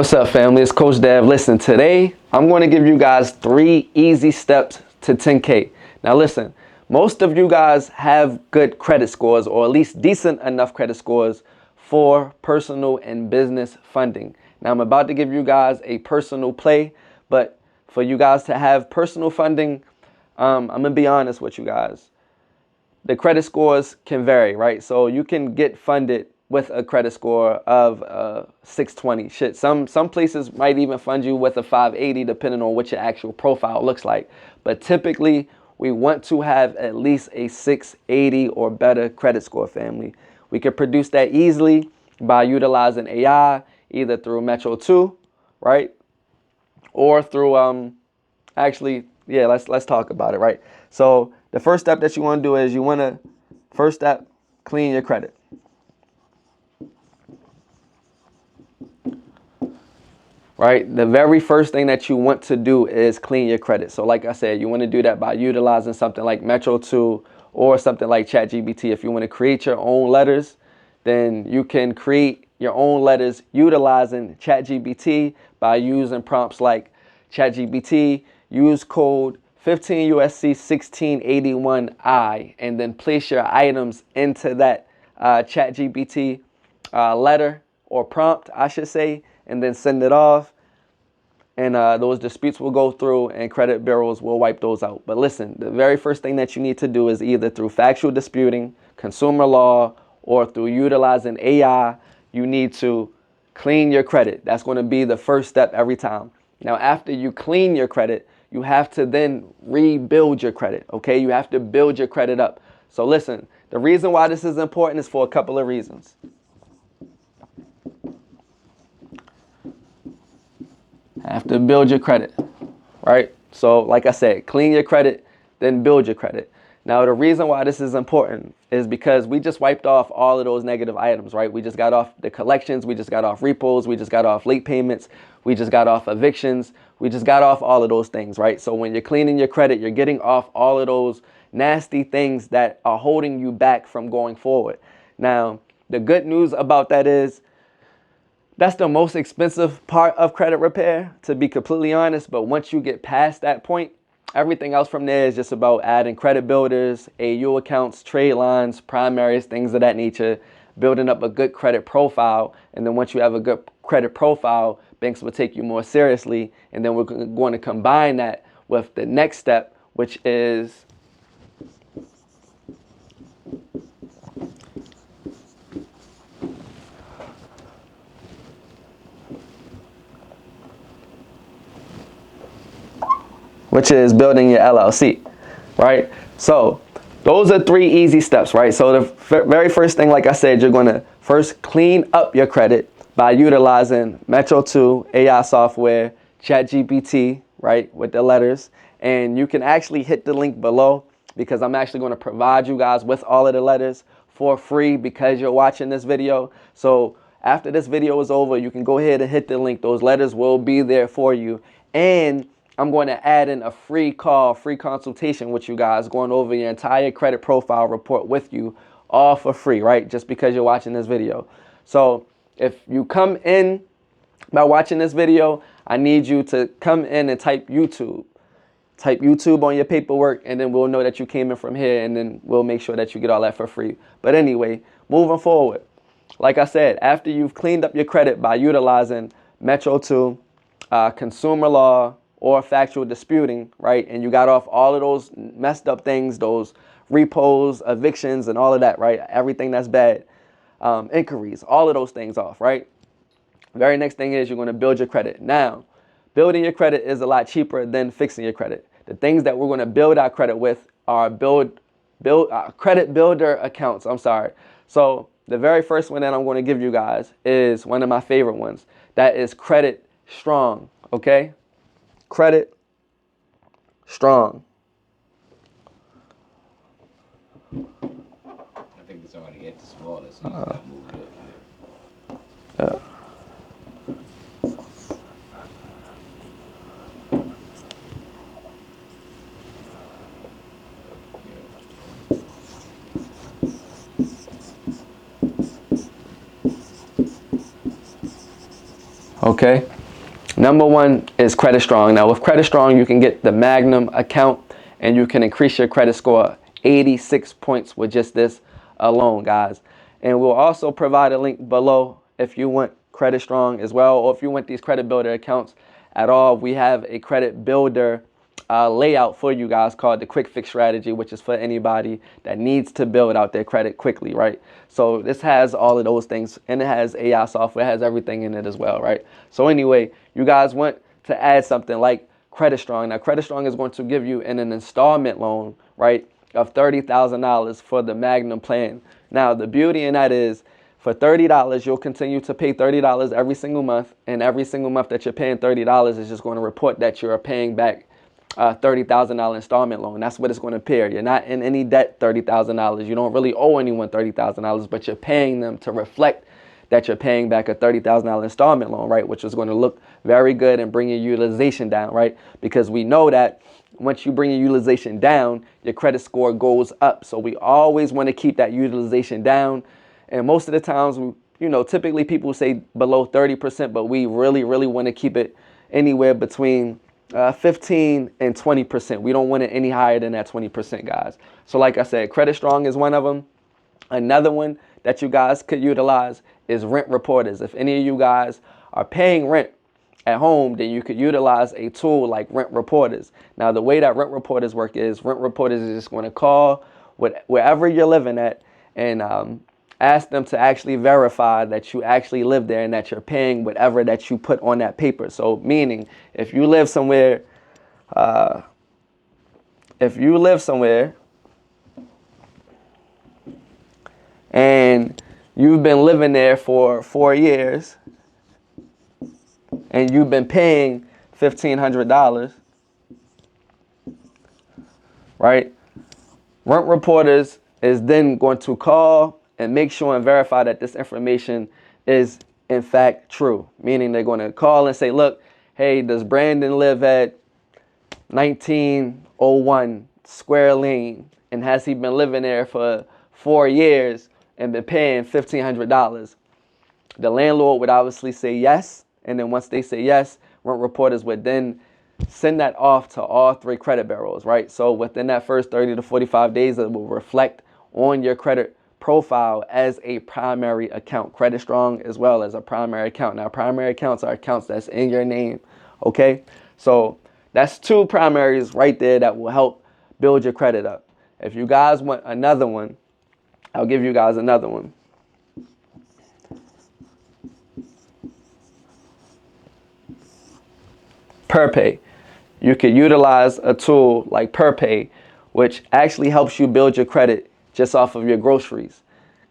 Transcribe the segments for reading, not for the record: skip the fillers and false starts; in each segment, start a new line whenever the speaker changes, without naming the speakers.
What's up, family? It's Coach Dev. Listen, today I'm going to give you guys 3 easy steps to 10K. Now listen, most of you guys have good credit scores, or at least decent enough credit scores for personal and business funding. Now I'm about to give you guys a personal play, but for you guys to have personal funding, I'm going to be honest with you guys. The credit scores can vary, right? So you can get funded with a credit score of 620. Shit, some places might even fund you with a 580 depending on what your actual profile looks like. But typically, we want to have at least a 680 or better credit score, family. We can produce that easily by utilizing AI, either through Metro 2, right? Or through let's talk about it, right? So the first step that you want to do is first step, clean your credit. Right? The very first thing that you want to do is clean your credit. So like I said, you want to do that by utilizing something like Metro 2 or something like ChatGPT. If you want to create your own letters, then you can create your own letters utilizing ChatGPT by using prompts like ChatGPT, use code 15 USC 1681I, and then place your items into that ChatGPT letter or prompt, I should say, and then send it off. And those disputes will go through and credit bureaus will wipe those out. But listen, the very first thing that you need to do is either through factual disputing, consumer law, or through utilizing AI, you need to clean your credit. That's going to be the first step every time. Now, after you clean your credit, you have to then rebuild your credit, okay? You have to build your credit up. So listen, the reason why this is important is for a couple of reasons. Have to build your credit, right? So like I said, clean your credit, then build your credit. Now, the reason why this is important is because we just wiped off all of those negative items, right? We just got off the collections. We just got off repos. We just got off late payments. We just got off evictions. We just got off all of those things, right? So when you're cleaning your credit, you're getting off all of those nasty things that are holding you back from going forward. Now, the good news about that is that's the most expensive part of credit repair, to be completely honest. But once you get past that point, everything else from there is just about adding credit builders, AU accounts, trade lines, primaries, things of that nature, building up a good credit profile. And then once you have a good credit profile, banks will take you more seriously. And then we're going to combine that with the next step, which is building your LLC, right? So those are 3 easy steps, right? So the very first thing, like I said, you're going to first clean up your credit by utilizing Metro 2, AI software, ChatGPT, right, with the letters. And you can actually hit the link below because I'm actually going to provide you guys with all of the letters for free because you're watching this video. So after this video is over, you can go ahead and hit the link. Those letters will be there for you. And I'm going to add in a free call, free consultation with you guys, going over your entire credit profile report with you, all for free, right? Just because you're watching this video. So if you come in by watching this video, I need you to come in and type YouTube. Type YouTube on your paperwork, and then we'll know that you came in from here, and then we'll make sure that you get all that for free. But anyway, moving forward, like I said, after you've cleaned up your credit by utilizing Metro 2, consumer law, or factual disputing, right? And you got off all of those messed up things, those repos, evictions, and all of that, right? Everything that's bad, inquiries, all of those things off, right? Very next thing is you're going to build your credit. Now, building your credit is a lot cheaper than fixing your credit. The things that we're going to build our credit with are credit builder accounts. So the very first one that I'm going to give you guys is one of my favorite ones. That is Credit Strong, okay? Credit Strong.
I think it's already at the smallest. So you gotta move it up.
Okay. Number one is Credit Strong. Now with Credit Strong, you can get the Magnum account and you can increase your credit score 86 points with just this alone, guys. And we'll also provide a link below if you want Credit Strong as well, or if you want these credit builder accounts at all. We have a credit builder layout for you guys called the Quick Fix Strategy, which is for anybody that needs to build out their credit quickly, right? So this has all of those things, and it has AI software, it has everything in it as well, right? So anyway, you guys want to add something like Credit Strong. Now, Credit Strong is going to give you an installment loan, right, of $30,000 for the Magnum plan. Now, the beauty in that is for $30, you'll continue to pay $30 every single month, and every single month that you're paying $30 is just going to report that you're paying back $30,000 installment loan. That's what it's going to appear. You're not in any debt $30,000. You don't really owe anyone $30,000, but you're paying them to reflect that you're paying back a $30,000 installment loan, right? Which is going to look very good and bring your utilization down, right? Because we know that once you bring your utilization down, your credit score goes up. So we always want to keep that utilization down. And most of the times, you know, typically people say below 30%, but we really, really want to keep it anywhere between 15 and 20%. We don't want it any higher than that 20%, guys. So like I said, Credit Strong is one of them. Another one that you guys could utilize is Rent Reporters. If any of you guys are paying rent at home, then you could utilize a tool like Rent Reporters. Now, the way that Rent Reporters work is Rent Reporters is just going to call wherever you're living at and ask them to actually verify that you actually live there and that you're paying whatever that you put on that paper. So meaning if you live somewhere, and you've been living there for 4 years and you've been paying $1,500, right? Rent Reporters is then going to call and make sure and verify that this information is in fact true. Meaning they're going to call and say, look, hey, does Brandon live at 1901 Square Lane? And has he been living there for 4 years and been paying $1,500? The landlord would obviously say yes. And then once they say yes, Rent Reporters would then send that off to all 3 credit bureaus, right? So within that first 30 to 45 days, it will reflect on your credit profile as a primary account. Credit Strong as well as a primary account. Now, primary accounts are accounts that's in your name, okay? So that's 2 primaries right there that will help build your credit up. If you guys want another one, I'll give you guys another one. PerPay. You could utilize a tool like PerPay, which actually helps you build your credit just off of your groceries.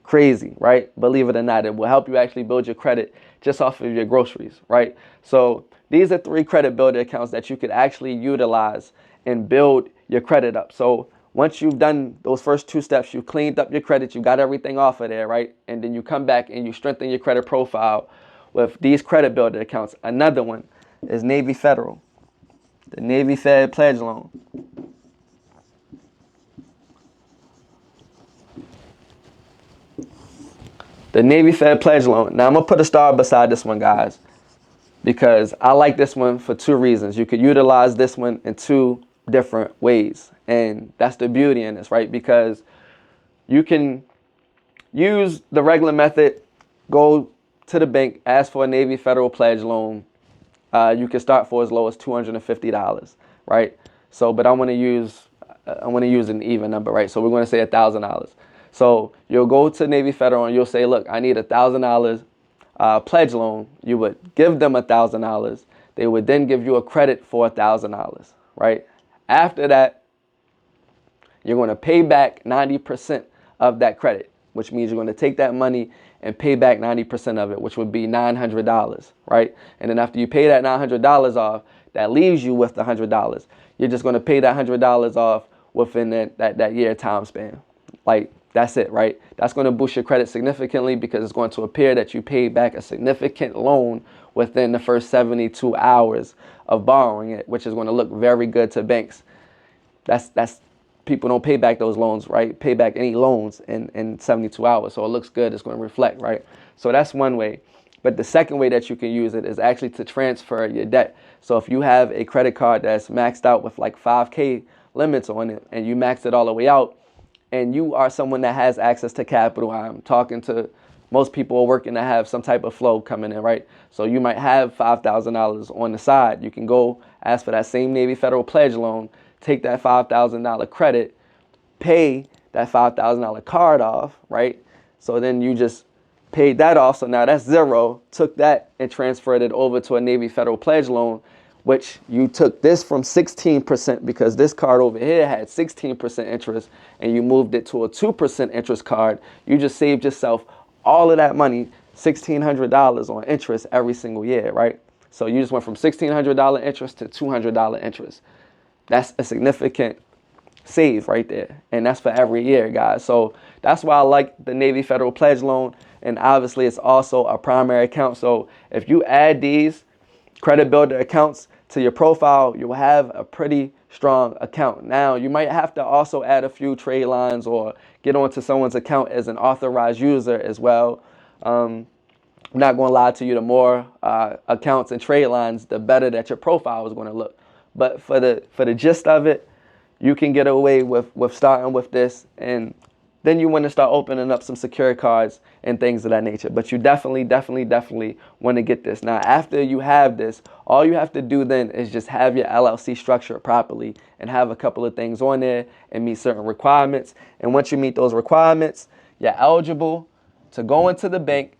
Crazy, right? Believe it or not, it will help you actually build your credit just off of your groceries, right? So these are 3 credit builder accounts that you could actually utilize and build your credit up. So once you've done those first 2 steps, you cleaned up your credit, you got everything off of there, right? And then you come back and you strengthen your credit profile with these credit builder accounts. Another one is Navy Federal, the Navy Fed Pledge Loan. The Navy Fed Pledge Loan. Now, I'm going to put a star beside this one, guys, because I like this one for 2 reasons. You could utilize this one in 2 different ways, and that's the beauty in this, right? Because you can use the regular method, go to the bank, ask for a Navy Federal Pledge Loan. You can start for as low as $250, right? So, but I want to use an even number, right? So we're going to say $1,000. So you'll go to Navy Federal and you'll say, look, I need $1,000 pledge loan. You would give them $1,000. They would then give you a credit for $1,000, right? After that, you're going to pay back 90% of that credit, which means you're going to take that money and pay back 90% of it, which would be $900, right? And then after you pay that $900 off, that leaves you with the $100. You're just going to pay that $100 off within that year time span. Like, that's it, right? That's going to boost your credit significantly because it's going to appear that you paid back a significant loan within the first 72 hours of borrowing it, which is going to look very good to banks. That's people don't pay back those loans, right? Pay back any loans in 72 hours. So it looks good. It's going to reflect, right? So that's one way. But the second way that you can use it is actually to transfer your debt. So if you have a credit card that's maxed out with like 5K limits on it and you max it all the way out, and you are someone that has access to capital, I'm talking to most people are working to have some type of flow coming in, right? So you might have $5,000 on the side. You can go ask for that same Navy Federal pledge loan, take that $5,000 credit, pay that $5,000 card off, right? So then you just paid that off. So now that's zero, took that and transferred it over to a Navy Federal pledge loan, which you took this from 16% because this card over here had 16% interest and you moved it to a 2% interest card. You just saved yourself all of that money, $1,600 on interest every single year, right? So you just went from $1,600 interest to $200 interest. That's a significant save right there. And that's for every year, guys. So that's why I like the Navy Federal Pledge Loan. And obviously it's also a primary account. So if you add these credit builder accounts to your profile, you'll have a pretty strong account. Now, you might have to also add a few trade lines or get onto someone's account as an authorized user as well. I'm not going to lie to you, the more accounts and trade lines, the better that your profile is going to look. But for the gist of it, you can get away with starting with this, and then you want to start opening up some secure cards and things of that nature. But you definitely want to get this. Now, after you have this, all you have to do then is just have your LLC structured properly and have a couple of things on there and meet certain requirements. And once you meet those requirements, you're eligible to go into the bank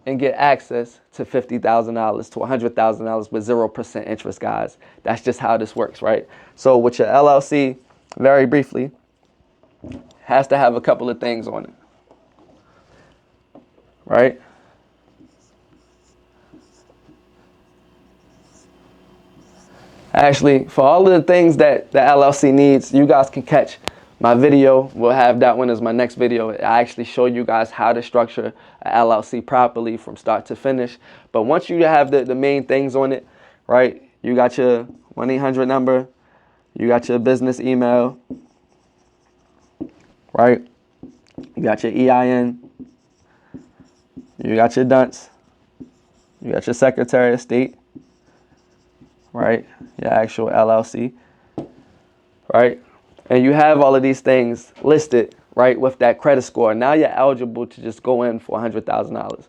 and get access to $50,000 to $100,000 with 0% interest, guys. That's just how this works, right? So with your LLC, very briefly, has to have a couple of things on it, right? Actually, for all of the things that the LLC needs, you guys can catch my video. We'll have that one as my next video. I actually show you guys how to structure an LLC properly from start to finish. But once you have the main things on it, right? You got your 1-800 number, you got your business email, right? You got your EIN, you got your dunce, you got your Secretary of State, right? Your actual LLC, right? And you have all of these things listed, right, with that credit score. Now you're eligible to just go in for $100,000.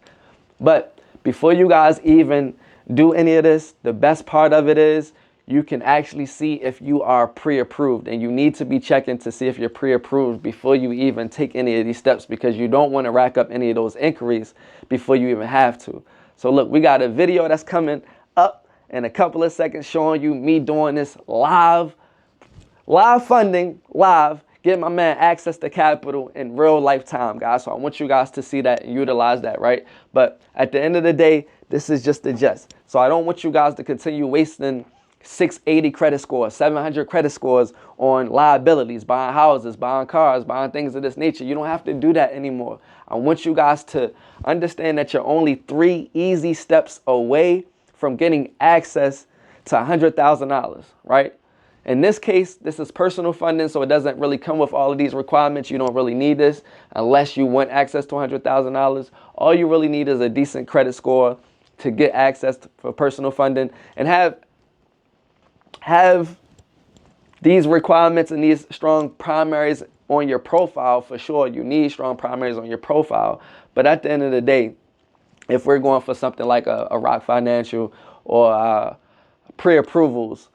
But before you guys even do any of this, the best part of it is you can actually see if you are pre-approved, and you need to be checking to see if you're pre-approved before you even take any of these steps, because you don't want to rack up any of those inquiries before you even have to. So look, we got a video that's coming up in a couple of seconds showing you me doing this live funding, getting my man access to capital in real lifetime, guys. So I want you guys to see that and utilize that, right? But at the end of the day, this is just the gist. So I don't want you guys to continue wasting 680 credit scores, 700 credit scores on liabilities, buying houses, buying cars, buying things of this nature. You don't have to do that anymore. I want you guys to understand that you're only 3 easy steps away from getting access to $100,000, right? In this case, this is personal funding, so it doesn't really come with all of these requirements. You don't really need this unless you want access to $100,000. All you really need is a decent credit score to get access for personal funding, and have these requirements and these strong primaries on your profile. For sure, you need strong primaries on your profile. But at the end of the day, if we're going for something like a Rock Financial or pre-approvals,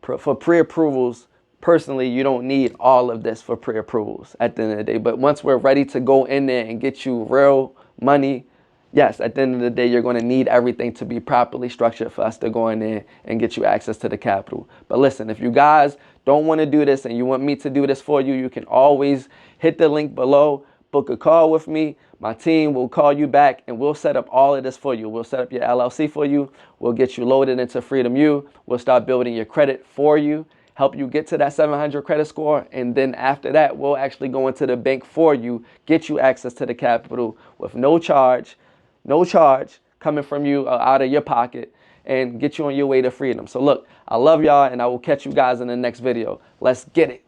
for pre-approvals, personally, you don't need all of this for pre-approvals at the end of the day. But once we're ready to go in there and get you real money, yes, at the end of the day, you're going to need everything to be properly structured for us to go in there and get you access to the capital. But listen, if you guys don't want to do this and you want me to do this for you, you can always hit the link below, book a call with me. My team will call you back and we'll set up all of this for you. We'll set up your LLC for you. We'll get you loaded into Freedom U. We'll start building your credit for you, help you get to that 700 credit score. And then after that, we'll actually go into the bank for you, get you access to the capital with no charge coming from you out of your pocket, and get you on your way to freedom. So look, I love y'all, and I will catch you guys in the next video. Let's get it.